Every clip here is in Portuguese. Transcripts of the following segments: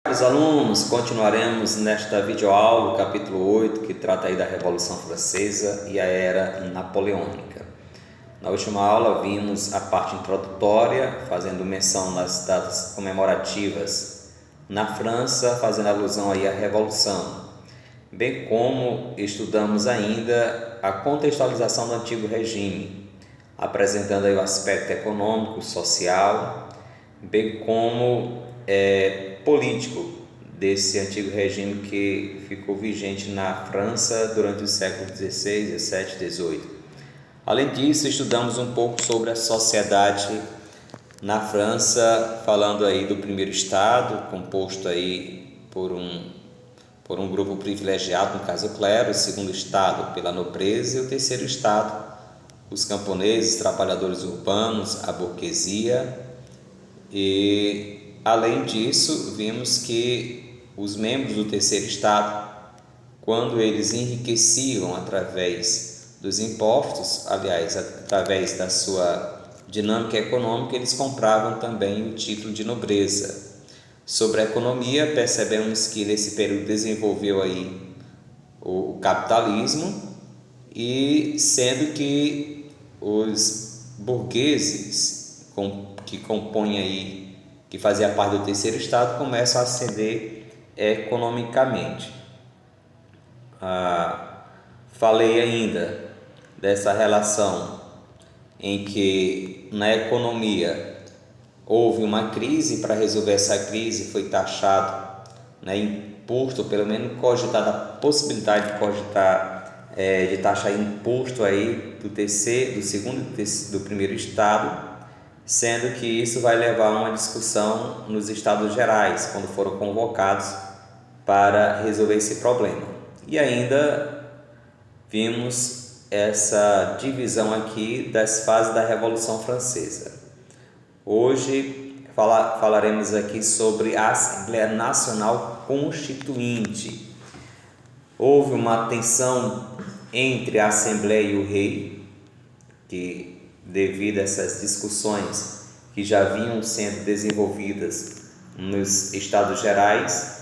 Caros alunos, continuaremos nesta videoaula, o capítulo 8, que trata aí da Revolução Francesa e a Era Napoleônica. Na última aula vimos a parte introdutória, fazendo menção das datas comemorativas na França, fazendo alusão aí à Revolução, bem como estudamos ainda a contextualização do antigo regime, apresentando aí o aspecto econômico, social, bem como político desse antigo regime que ficou vigente na França durante os séculos XVI, XVII, XVIII. Além disso, estudamos um pouco sobre a sociedade na França, falando aí do primeiro estado, composto aí por um grupo privilegiado, no caso o clero, o segundo estado pela nobreza e o terceiro estado, os camponeses, trabalhadores urbanos, a burguesia. E além disso, vimos que os membros do terceiro estado, quando eles enriqueciam através dos impostos, aliás, através da sua dinâmica econômica, eles compravam também o título de nobreza. Sobre a economia, percebemos que nesse período desenvolveu aí o capitalismo, e sendo que os burgueses que compõem aí, que fazia parte do terceiro estado, começam a ascender economicamente. Falei ainda dessa relação em que na economia houve uma crise. Para resolver essa crise foi taxado, imposto, pelo menos cogitada a possibilidade de cogitar de taxar imposto aí do segundo e do primeiro estado, sendo que isso vai levar a uma discussão nos Estados Gerais, quando foram convocados para resolver esse problema. E ainda vimos essa divisão aqui das fases da Revolução Francesa. Hoje falaremos aqui sobre a Assembleia Nacional Constituinte. Houve uma tensão entre a Assembleia e o rei, que devido a essas discussões que já vinham sendo desenvolvidas nos Estados Gerais,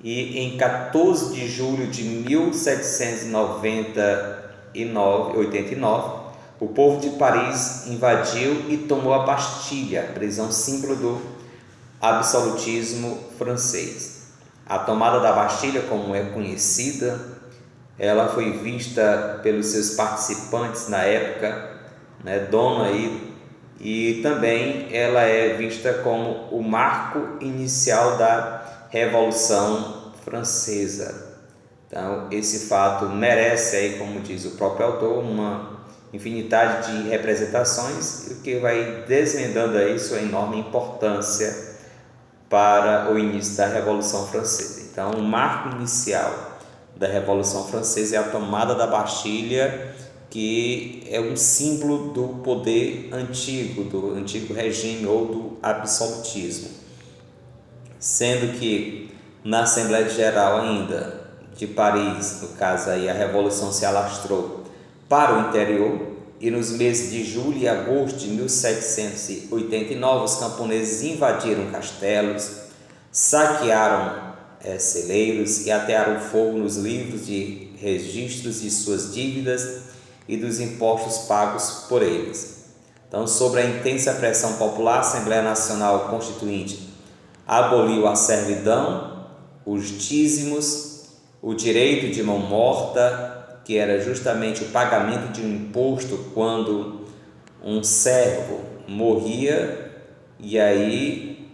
e em 14 de julho de 1789, o povo de Paris invadiu e tomou a Bastilha, a prisão símbolo do absolutismo francês. A tomada da Bastilha, como é conhecida, ela foi vista pelos seus participantes na época, dono aí, e também ela é vista como o marco inicial da Revolução Francesa. Então, esse fato merece aí, como diz o próprio autor, uma infinidade de representações, o que vai desvendando aí sua enorme importância para o início da Revolução Francesa. Então, o marco inicial da Revolução Francesa é a tomada da Bastilha, que é um símbolo do poder antigo, do antigo regime ou do absolutismo. Sendo que na Assembleia Geral ainda de Paris, no caso aí, a Revolução se alastrou para o interior, e nos meses de julho e agosto de 1789 os camponeses invadiram castelos, saquearam celeiros e atearam fogo nos livros de registros de suas dívidas e dos impostos pagos por eles. Então, sobre a intensa pressão popular, a Assembleia Nacional Constituinte aboliu a servidão, os dízimos, o direito de mão morta, que era justamente o pagamento de um imposto quando um servo morria, e aí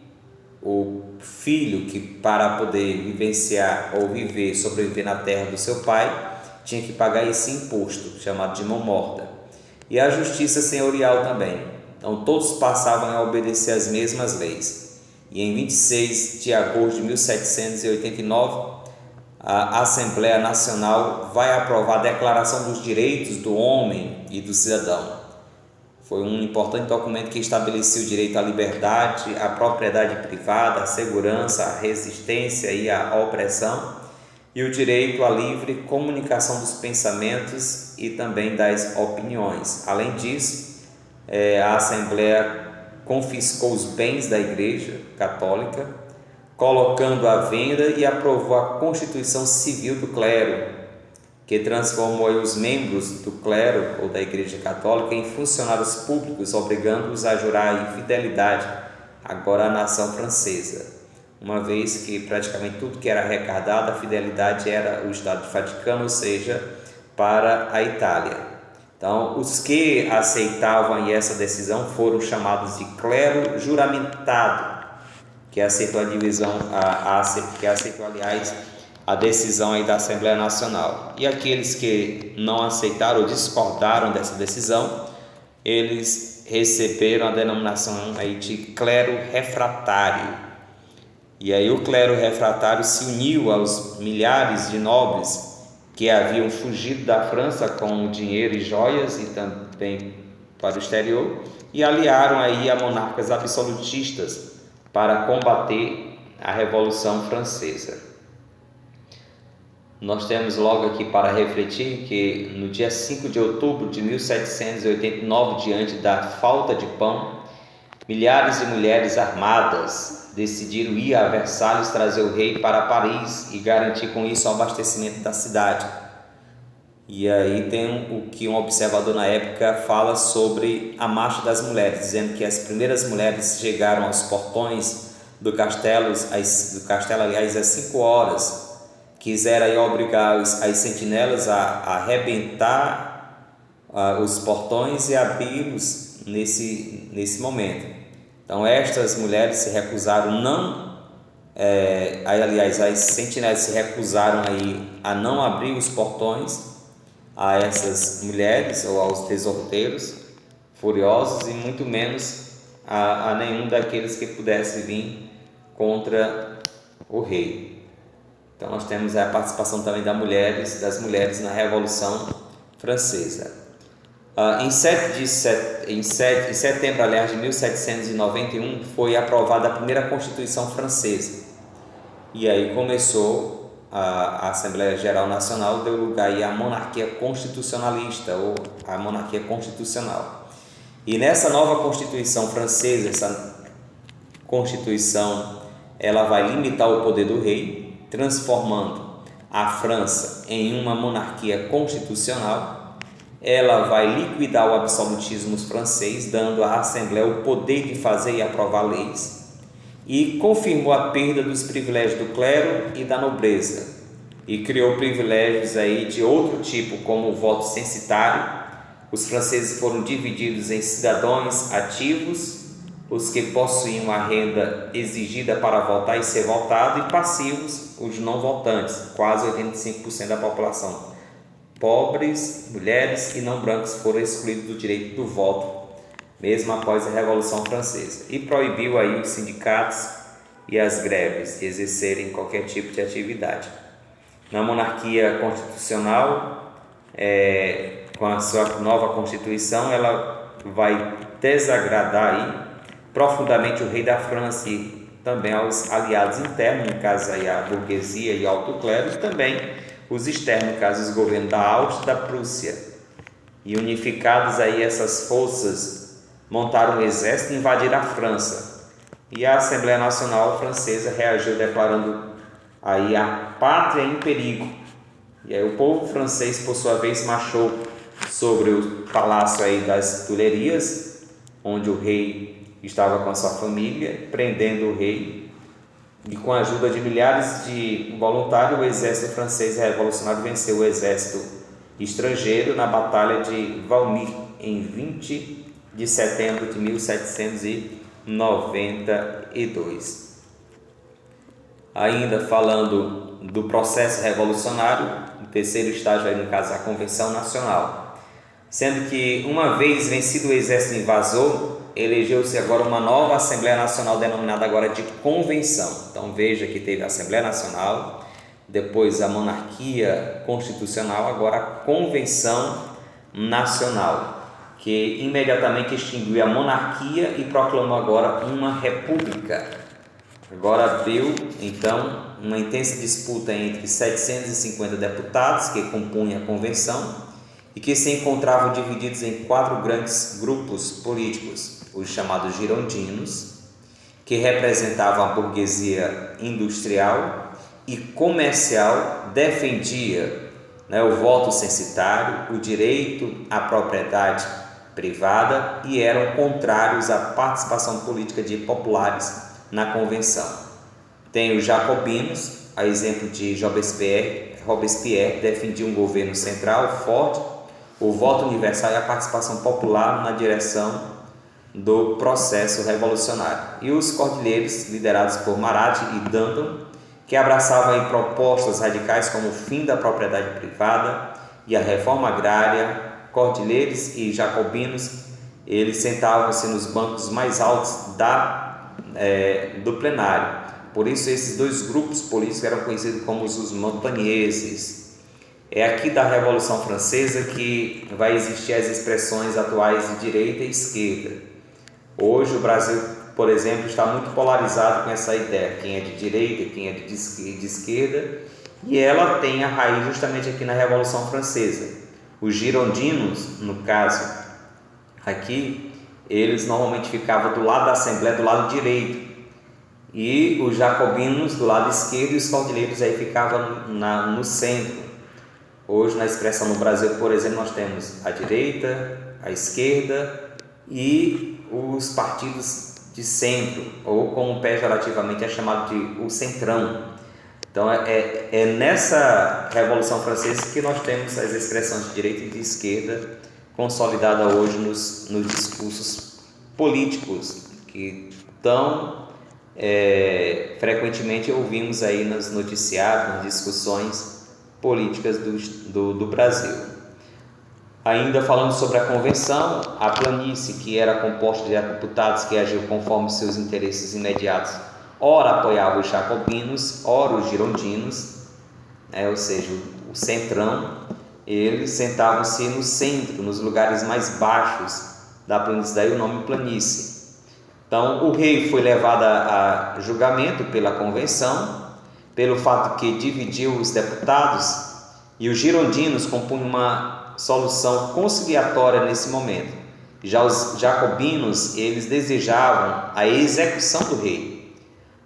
o filho, que para poder vivenciar ou sobreviver na terra do seu pai, tinha que pagar esse imposto, chamado de mão morta. E a justiça senhorial também. Então, todos passavam a obedecer às mesmas leis. E em 26 de agosto de 1789, a Assembleia Nacional vai aprovar a Declaração dos Direitos do Homem e do Cidadão. Foi um importante documento que estabelecia o direito à liberdade, à propriedade privada, à segurança, à resistência e à opressão, e o direito à livre comunicação dos pensamentos e também das opiniões. Além disso, a Assembleia confiscou os bens da Igreja Católica, colocando à venda, e aprovou a Constituição Civil do Clero, que transformou aí os membros do clero ou da Igreja Católica em funcionários públicos, obrigando-os a jurar fidelidade agora à nação francesa, uma vez que praticamente tudo que era arrecadado, a fidelidade era o Estado do Vaticano, ou seja, para a Itália. Então, os que aceitavam essa decisão foram chamados de clero juramentado, que aceitou a divisão, que aceitou, aliás, a decisão aí da Assembleia Nacional. E aqueles que não aceitaram ou discordaram dessa decisão, eles receberam a denominação aí de clero refratário. E aí o clero refratário se uniu aos milhares de nobres que haviam fugido da França com dinheiro e joias e também para o exterior, e aliaram aí a monarcas absolutistas para combater a Revolução Francesa. Nós temos logo aqui para refletir que no dia 5 de outubro de 1789, diante da falta de pão, milhares de mulheres armadas decidiram ir a Versalhes trazer o rei para Paris e garantir com isso o abastecimento da cidade. E aí tem o que um observador na época fala sobre a marcha das mulheres, dizendo que as primeiras mulheres chegaram aos portões do castelo, aliás, às 5 horas, quiseram aí obrigar as sentinelas a arrebentar os portões e abri-los nesse momento. Então estas mulheres se recusaram as sentinelas se recusaram aí a não abrir os portões a essas mulheres ou aos desorteiros furiosos, e muito menos a nenhum daqueles que pudesse vir contra o rei. Então nós temos a participação também das mulheres na Revolução Francesa. Em 7 de setembro, aliás, de 1791, foi aprovada a primeira Constituição Francesa. E aí começou a Assembleia Geral Nacional, deu lugar aí à monarquia constitucionalista ou à monarquia constitucional. E nessa nova Constituição Francesa, essa Constituição, ela vai limitar o poder do rei, transformando a França em uma monarquia constitucional. Ela vai liquidar o absolutismo francês, dando à Assembleia o poder de fazer e aprovar leis, e confirmou a perda dos privilégios do clero e da nobreza, e criou privilégios aí de outro tipo, como o voto censitário. Os franceses foram divididos em cidadãos ativos, os que possuíam a renda exigida para votar e ser votado, e passivos, os não votantes, quase 85% da população. Pobres, mulheres e não brancos foram excluídos do direito do voto, mesmo após a Revolução Francesa, e proibiu aí os sindicatos e as greves de exercerem qualquer tipo de atividade. Na monarquia constitucional, com a sua nova Constituição, ela vai desagradar aí profundamente o rei da França e também aos aliados internos, no caso aí a burguesia e o alto clero, e também os externos, no caso os governos da Áustria e da Prússia. E unificados aí essas forças, montaram um exército e invadiram a França. E a Assembleia Nacional Francesa reagiu declarando aí a pátria em perigo. E aí o povo francês, por sua vez, marchou sobre o palácio aí das Tulherias, onde o rei estava com a sua família, prendendo o rei, e com a ajuda de milhares de voluntários, o exército francês revolucionário venceu o exército estrangeiro na Batalha de Valmy, em 20 de setembro de 1792. Ainda falando do processo revolucionário, o terceiro estágio aí, no caso, a Convenção Nacional, sendo que uma vez vencido o exército invasor, elegeu-se agora uma nova Assembleia Nacional, denominada agora de Convenção. Então veja que teve a Assembleia Nacional, depois a Monarquia Constitucional, agora a Convenção Nacional, que imediatamente extinguiu a monarquia e proclamou agora uma república. Agora abriu então uma intensa disputa entre 750 deputados que compunham a convenção e que se encontravam divididos em 4 grandes grupos políticos: os chamados girondinos, que representavam a burguesia industrial e comercial, defendia, né, o voto censitário, o direito à propriedade privada e eram contrários à participação política de populares na convenção. Tem os jacobinos, a exemplo de Robespierre defendia um governo central forte, o voto universal e a participação popular na direção do processo revolucionário. E os cordilheiros, liderados por Marat e Danton, que abraçavam aí propostas radicais como o fim da propriedade privada e a reforma agrária. Cordilheiros e jacobinos, eles sentavam-se nos bancos mais altos do plenário. Por isso esses dois grupos políticos eram conhecidos como os montagnards. É aqui da Revolução Francesa que vai existir as expressões atuais de direita e esquerda. Hoje o Brasil, por exemplo, está muito polarizado com essa ideia, quem é de direita, quem é de esquerda, e ela tem a raiz justamente aqui na Revolução Francesa. Os girondinos, no caso aqui, eles normalmente ficavam do lado da Assembleia, do lado direito, e os jacobinos do lado esquerdo e os cordilheiros aí ficavam no centro. Hoje, na expressão no Brasil, por exemplo, nós temos a direita, a esquerda e os partidos de centro, ou como pejorativamente é chamado de o centrão. Então é nessa Revolução Francesa que nós temos as expressões de direita e de esquerda consolidadas hoje nos discursos políticos que tão frequentemente ouvimos aí nos noticiários, nas discussões políticas do Brasil. Ainda falando sobre a convenção, a planície, que era composta de deputados que agiam conforme seus interesses imediatos, ora apoiava os jacobinos, ora os girondinos, ou seja, o centrão. Eles sentavam-se no centro, nos lugares mais baixos da planície, daí o nome planície. Então o rei foi levado a julgamento pela convenção, pelo fato que dividiu os deputados, e os girondinos compunham uma solução conciliatória nesse momento. Já os jacobinos, eles desejavam a execução do rei.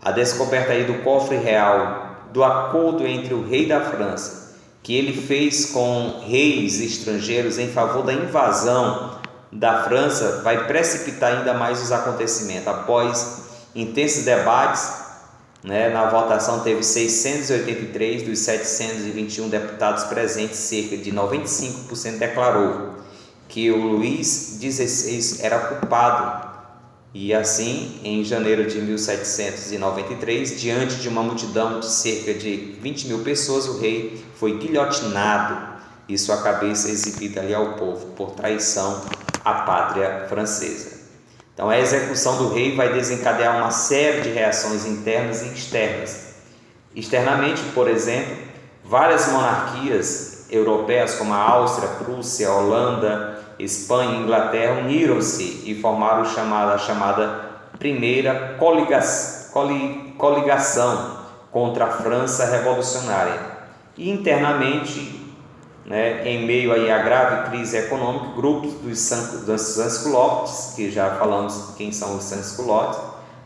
A descoberta aí do cofre real, do acordo entre o rei da França, que ele fez com reis estrangeiros em favor da invasão da França, vai precipitar ainda mais os acontecimentos. Após intensos debates, na votação teve 683 dos 721 deputados presentes, cerca de 95% declarou que o Luís XVI era culpado. E assim, em janeiro de 1793, diante de uma multidão de cerca de 20 mil pessoas, o rei foi guilhotinado e sua cabeça exibida ali ao povo por traição à pátria francesa. Então a execução do rei vai desencadear uma série de reações internas e externas. Externamente, por exemplo, várias monarquias europeias como a Áustria, Prússia, Holanda, Espanha e Inglaterra uniram-se e formaram a chamada Primeira Coligação contra a França revolucionária. E internamente, em meio aí à grave crise econômica, grupos dos sans-culottes, que já falamos quem são os sans-culottes,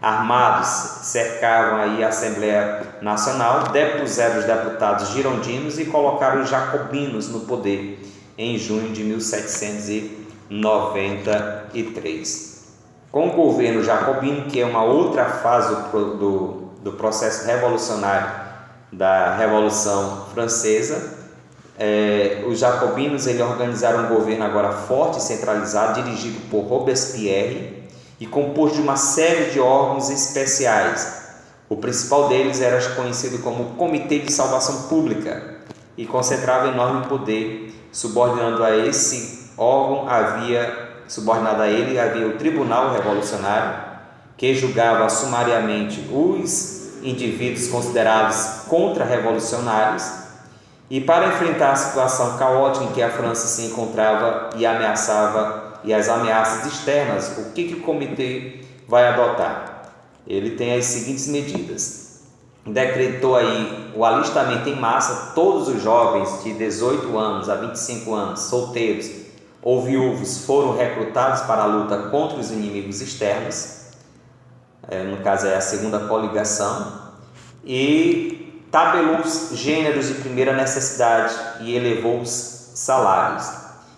armados, cercavam aí a Assembleia Nacional, depuseram os deputados girondinos e colocaram os jacobinos no poder em junho de 1793. Com o governo jacobino, que é uma outra fase do processo revolucionário da Revolução Francesa, os jacobinos organizaram um governo agora forte e centralizado, dirigido por Robespierre e composto de uma série de órgãos especiais. O principal deles era conhecido como Comitê de Salvação Pública e concentrava enorme poder. Subordinado a esse órgão havia o Tribunal Revolucionário, que julgava sumariamente os indivíduos considerados contra-revolucionários. E para enfrentar a situação caótica em que a França se encontrava e as ameaças externas, o que o comitê vai adotar? Ele tem as seguintes medidas. Decretou aí o alistamento em massa. Todos os jovens de 18 anos a 25 anos, solteiros ou viúvos, foram recrutados para a luta contra os inimigos externos. no caso é a segunda coligação, e tabelou os gêneros de primeira necessidade e elevou os salários,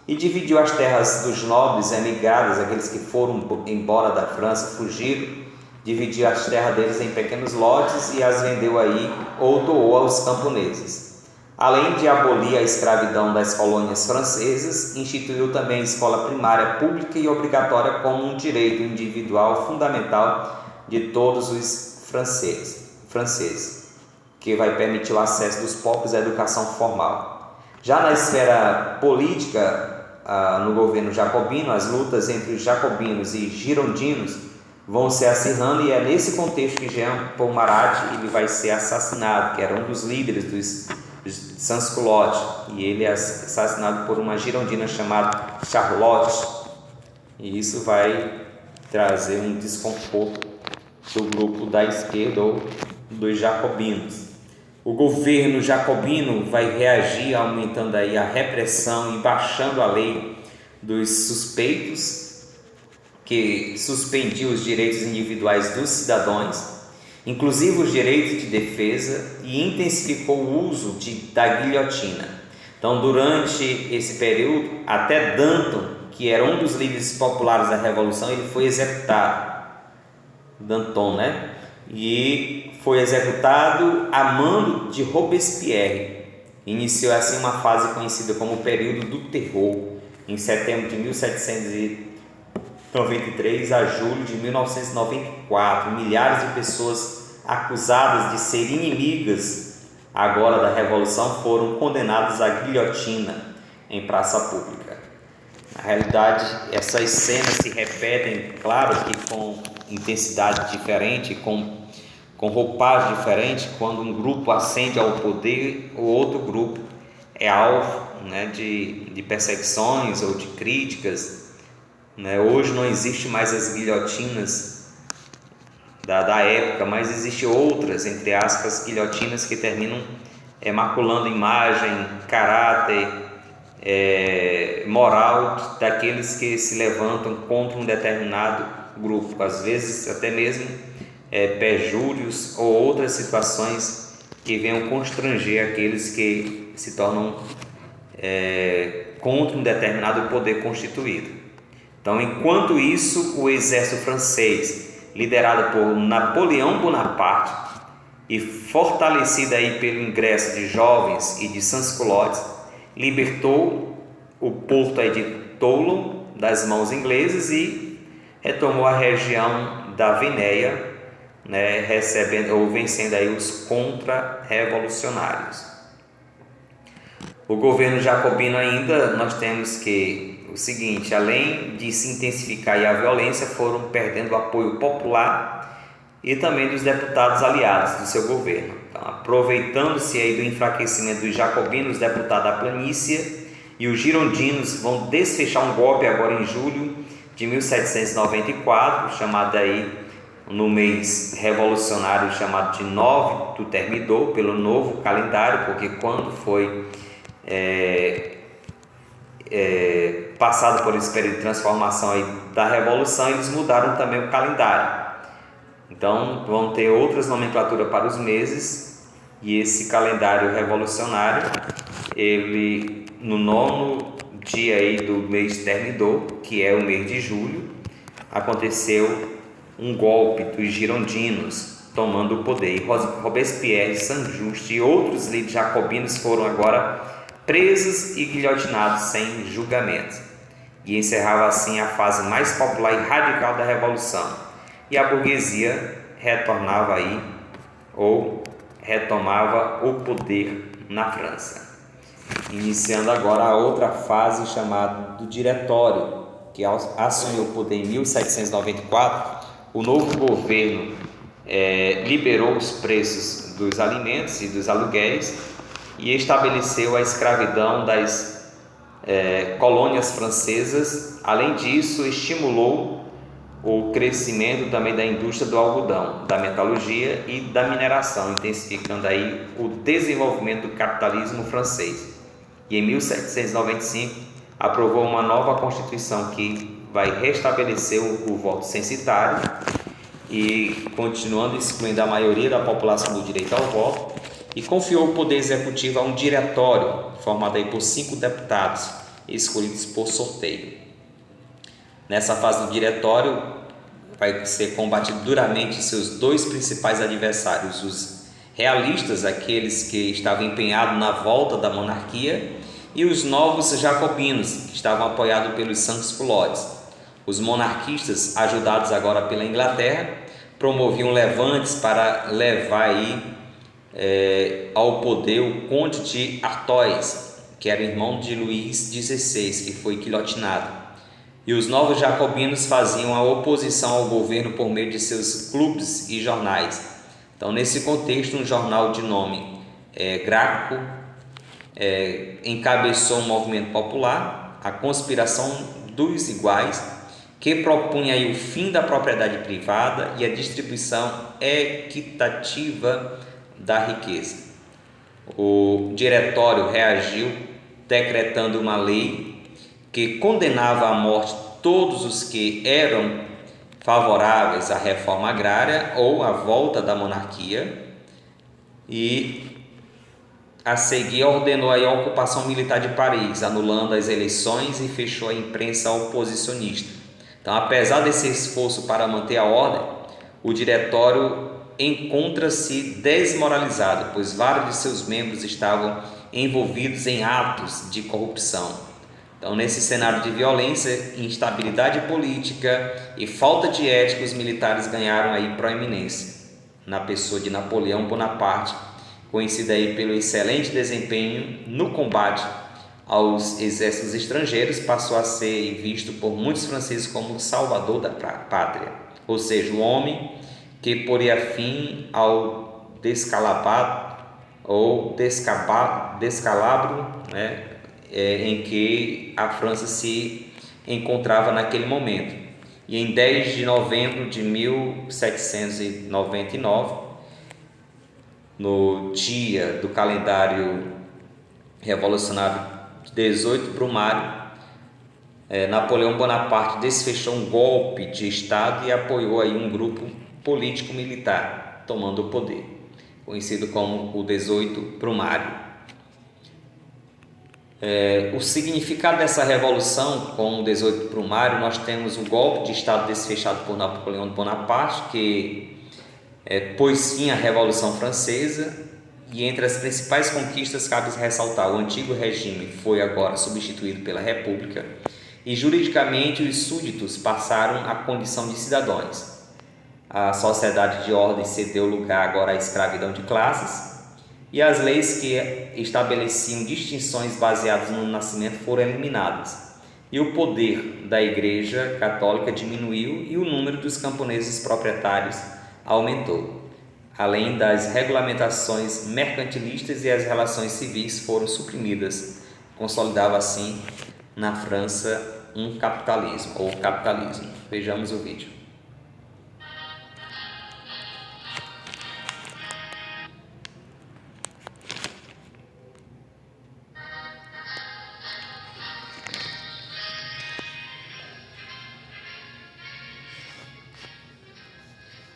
e dividiu as terras dos nobres emigrados, aqueles que foram embora da França, fugiram, dividiu as terras deles em pequenos lotes e as vendeu aí ou doou aos camponeses. Além de abolir a escravidão das colônias francesas, instituiu também a escola primária pública e obrigatória como um direito individual fundamental de todos os franceses, que vai permitir o acesso dos pobres à educação formal. Já na esfera política, no governo jacobino, as lutas entre os jacobinos e girondinos vão se acirrando, e é nesse contexto que Jean Paul Marat ele vai ser assassinado, que era um dos líderes dos sans-culottes, e ele é assassinado por uma girondina chamada Charlotte, e isso vai trazer um desconforto do grupo da esquerda ou dos jacobinos. O governo jacobino vai reagir aumentando aí a repressão e baixando a lei dos suspeitos, que suspendia os direitos individuais dos cidadãos, inclusive os direitos de defesa, e intensificou o uso da guilhotina. Então, durante esse período, até Danton, que era um dos líderes populares da Revolução, ele foi executado. Danton, né? E foi executado a mando de Robespierre. Iniciou assim uma fase conhecida como o período do terror, em setembro de 1793 a julho de 1994. Milhares de pessoas acusadas de ser inimigas agora da Revolução foram condenadas à guilhotina em praça pública. Na realidade, essas cenas se repetem, claro que com intensidade diferente, com roupagem diferente. Quando um grupo ascende ao poder, o outro grupo é alvo, né, de perseguições ou de críticas, né? Hoje não existe mais as guilhotinas da época, mas existem outras, entre aspas, guilhotinas que terminam maculando imagem, caráter, moral daqueles que se levantam contra um determinado grupo, às vezes até mesmo perjúrios ou outras situações que venham constranger aqueles que se tornam contra um determinado poder constituído. Então, enquanto isso, o exército francês, liderado por Napoleão Bonaparte e fortalecido aí pelo ingresso de jovens e de sans-culottes, libertou o porto aí de Toulon das mãos inglesas e retomou a região da Vinéia, né, recebendo ou vencendo aí os contra-revolucionários. O governo jacobino ainda, nós temos que o seguinte: além de se intensificar a violência, foram perdendo o apoio popular e também dos deputados aliados do seu governo. Então, aproveitando-se aí do enfraquecimento dos jacobinos, os deputados da planície e os girondinos vão desfechar um golpe agora em julho de 1794, chamado aí no mês revolucionário chamado de 9 do Thermidor, pelo novo calendário, porque quando foi passado por esse período de transformação aí da Revolução, eles mudaram também o calendário. Então vão ter outras nomenclaturas para os meses, e esse calendário revolucionário, ele no 9º dia aí do mês Thermidor, que é o mês de julho, aconteceu um golpe dos girondinos tomando o poder, e Robespierre, Saint-Just e outros líderes jacobinos foram agora presos e guilhotinados sem julgamento, e encerrava assim a fase mais popular e radical da Revolução, e a burguesia retornava aí ou retomava o poder na França. Iniciando agora a outra fase chamada do Diretório, que assumiu o poder em 1794. O novo governo liberou os preços dos alimentos e dos aluguéis e estabeleceu a escravidão das colônias francesas. Além disso, estimulou o crescimento também da indústria do algodão, da metalurgia e da mineração, intensificando aí o desenvolvimento do capitalismo francês. E em 1795 aprovou uma nova Constituição que vai restabelecer o voto censitário e continuando excluindo a maioria da população do direito ao voto, e confiou o poder executivo a um diretório formado aí por 5 deputados escolhidos por sorteio. Nessa fase do diretório vai ser combatido duramente seus 2 principais adversários, os realistas, aqueles que estavam empenhados na volta da monarquia, e os novos jacobinos, que estavam apoiados pelos sans-culottes. Os monarquistas, ajudados agora pela Inglaterra, promoviam levantes para levar ao poder o conde de Artois, que era irmão de Luís XVI, que foi guilhotinado. E os novos jacobinos faziam a oposição ao governo por meio de seus clubes e jornais. Então, nesse contexto, um jornal de nome Graco encabeçou um movimento popular, a Conspiração dos Iguais, que propunha aí o fim da propriedade privada e a distribuição equitativa da riqueza. O diretório reagiu decretando uma lei que condenava à morte todos os que eram favoráveis à reforma agrária ou à volta da monarquia, e a seguir ordenou a ocupação militar de Paris, anulando as eleições e fechou a imprensa oposicionista. Então, apesar desse esforço para manter a ordem, o diretório encontra-se desmoralizado, pois vários de seus membros estavam envolvidos em atos de corrupção. Então, nesse cenário de violência, instabilidade política e falta de ética, os militares ganharam aí proeminência na pessoa de Napoleão Bonaparte, conhecido aí pelo excelente desempenho no combate aos exércitos estrangeiros, passou a ser visto por muitos franceses como o salvador da pátria, ou seja, o homem que poria fim ao descalabro, em que a França se encontrava naquele momento. E em 10 de novembro de 1799, no dia do calendário revolucionário 18 Brumário, Napoleão Bonaparte desfechou um golpe de Estado e apoiou aí um grupo político-militar, tomando o poder, conhecido como o 18 Brumário. O significado dessa revolução, com o 18 Brumário, nós temos o golpe de Estado desfechado por Napoleão Bonaparte, que pôs fim à Revolução Francesa, e entre as principais conquistas cabe ressaltar: o antigo regime foi agora substituído pela República, e juridicamente os súditos passaram à condição de cidadãos. A sociedade de ordem cedeu lugar agora à escravidão de classes, e as leis que estabeleciam distinções baseadas no nascimento foram eliminadas, e o poder da Igreja Católica diminuiu e o número dos camponeses proprietários aumentou. Além das regulamentações mercantilistas, e as relações civis foram suprimidas. Consolidava assim na França um capitalismo ou capitalismo. Vejamos o vídeo.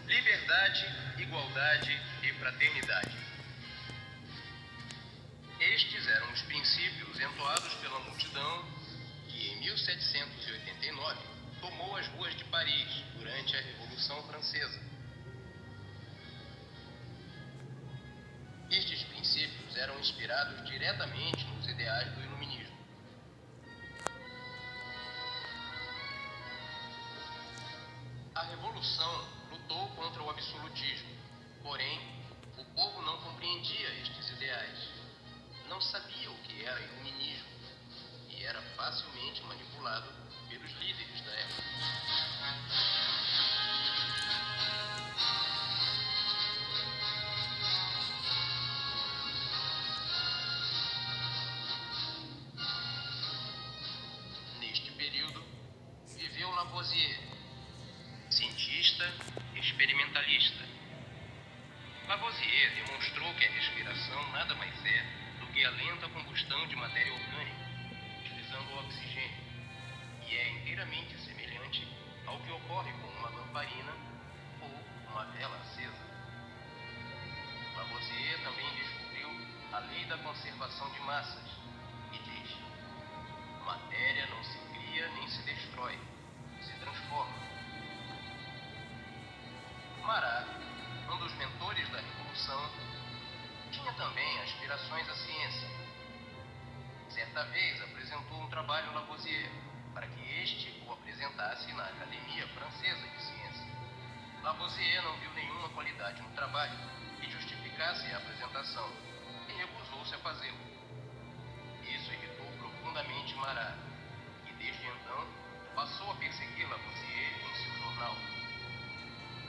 Liberdade, igualdade e fraternidade. Estes eram os princípios entoados pela multidão que, em 1789, tomou as ruas de Paris durante a Revolução Francesa. Estes princípios eram inspirados diretamente nos ideais do Iluminismo. A Revolução lutou contra o absolutismo, porém, o povo não compreendia estes ideais, não sabia o que era iluminismo e era facilmente manipulado pelos líderes da época. Neste período, viveu Lavoisier, cientista experimentalista. Lavoisier demonstrou que a respiração nada mais é do que a lenta combustão de matéria orgânica, utilizando o oxigênio, e é inteiramente semelhante ao que ocorre com uma lamparina ou uma vela acesa. Lavoisier também descobriu a lei da conservação de massas, que diz: matéria não se cria nem se destrói, se transforma. Marat, um dos mentores da Revolução, tinha também aspirações à ciência. Certa vez apresentou um trabalho a Lavoisier para que este o apresentasse na Academia Francesa de Ciência. Lavoisier não viu nenhuma qualidade no trabalho que justificasse a apresentação e recusou-se a fazê-lo. Isso irritou profundamente Marat, que desde então passou a perseguir Lavoisier em seu jornal.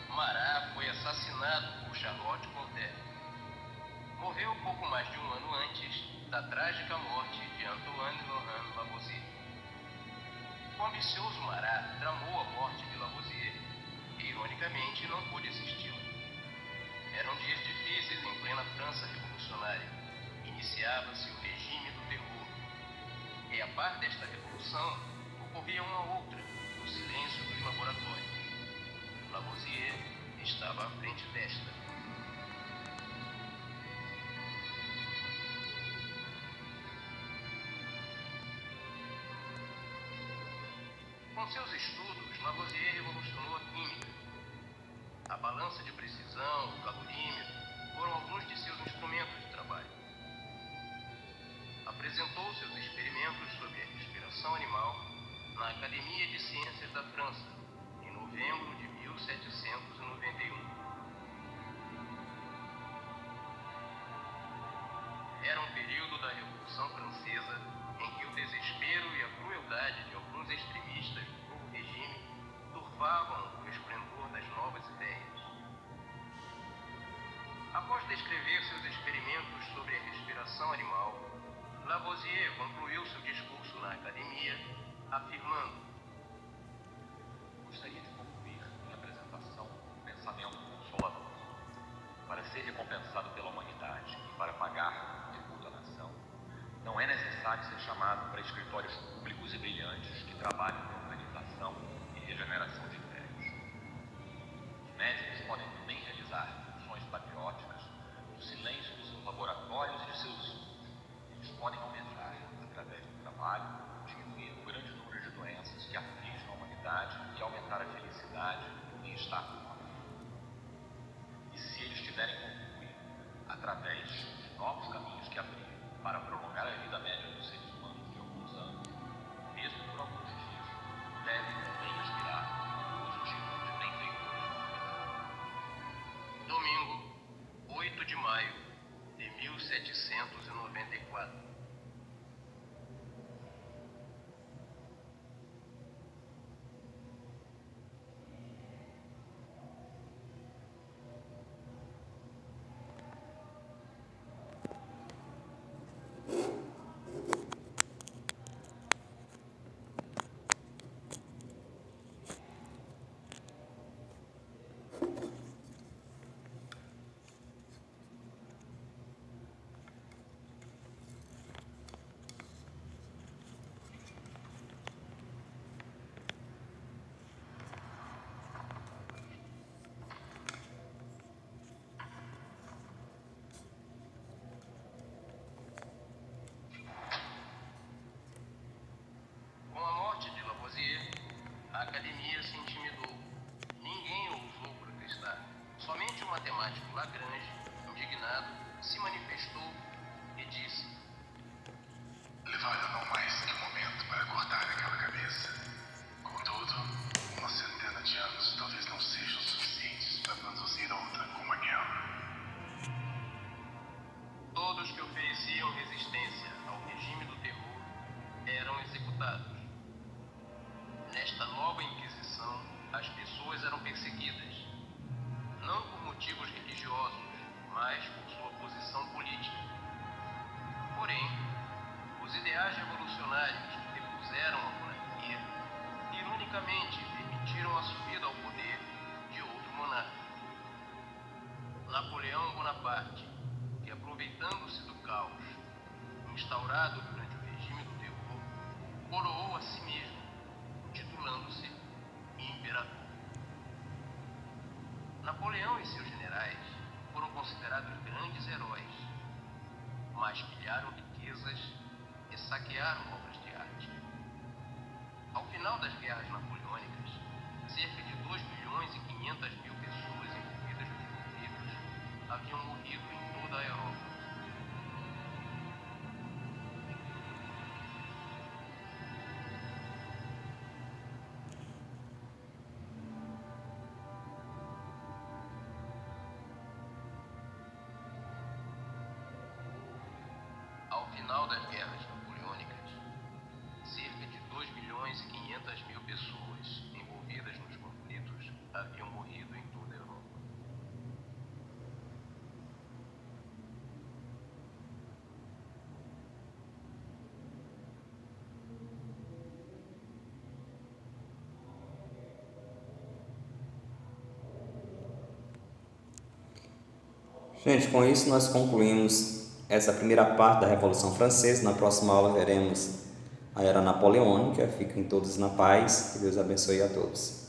Marat foi assassinado por Charlotte Corday. Morreu pouco mais de um ano antes da trágica morte de Antoine Laurent Lavoisier. O ambicioso Marat tramou a morte de Lavoisier e, ironicamente, não pôde assisti-lo. Eram dias difíceis em plena França revolucionária. Iniciava-se o regime do terror. E a par desta revolução, ocorria uma outra, no silêncio dos laboratórios. Lavoisier estava à frente desta. Com seus estudos, Lavoisier revolucionou a química. A balança de precisão, o calorímetro, foram alguns de seus instrumentos de trabalho. Apresentou seus experimentos sobre a respiração animal na Academia de Ciências da França, em novembro de 1791. Era um período da Revolução Francesa em que o desespero e a crueldade de alguns extremistas do novo regime turvavam o esplendor das novas ideias. Após descrever seus experimentos sobre a respiração animal, Lavoisier concluiu seu discurso na academia, afirmando: gostaria de concluir minha apresentação com um pensamento consolador. Para ser recompensado pela humanidade e para pagar tributo à nação, não é necessário ser chamado para escritórios públicos e brilhantes que trabalham na organização e regeneração de impérios. Os médicos podem também realizar funções patrióticas no silêncio dos seus laboratórios e de seus estudos. Eles podem almejar, através do trabalho, diminuir o grande número de doenças que afligem a humanidade e aumentar a felicidade e o bem-estar humano. E se eles tiverem concluído, através de novos caminhos que abrirem para prolongar a vida média dos seres humanos de alguns anos, mesmo por alguns dias, devem também aspirar os títulos de benfeitores da humanidade. Domingo, 8 de maio de 1794. Com a morte de Lavoisier, a academia se intimidou. Ninguém ousou protestar. Somente o matemático Lagrange, indignado, se manifestou e disse: levaram não mais que um momento para cortar aquela cabeça. Contudo, uma centena de anos talvez não sejam suficientes para produzir outra como aquela. todos que ofereciam resistência ao regime do terror eram executados. Nesta nova Inquisição, as pessoas eram perseguidas, não por motivos religiosos, mas por sua posição política. Porém, os ideais revolucionários que depuseram a monarquia, ironicamente, permitiram a subida ao poder de outro monarca. Napoleão Bonaparte, que, aproveitando-se do caos instaurado durante o regime do terror, coroou a si mesmo, titulando-se imperador. Napoleão Napoleão e seus generais foram considerados grandes heróis, mas pilharam riquezas e saquearam obras de arte. Ao final das guerras napoleônicas, cerca de 2.500.000 pessoas envolvidas nos conflitos haviam morrido em toda a Europa. Ao final das guerras napoleônicas, cerca de 2.500.000 pessoas envolvidas nos conflitos haviam morrido em toda a Europa. Gente, com isso nós concluímos essa primeira parte da Revolução Francesa. Na próxima aula veremos a Era Napoleônica. Fiquem todos na paz. Que Deus abençoe a todos.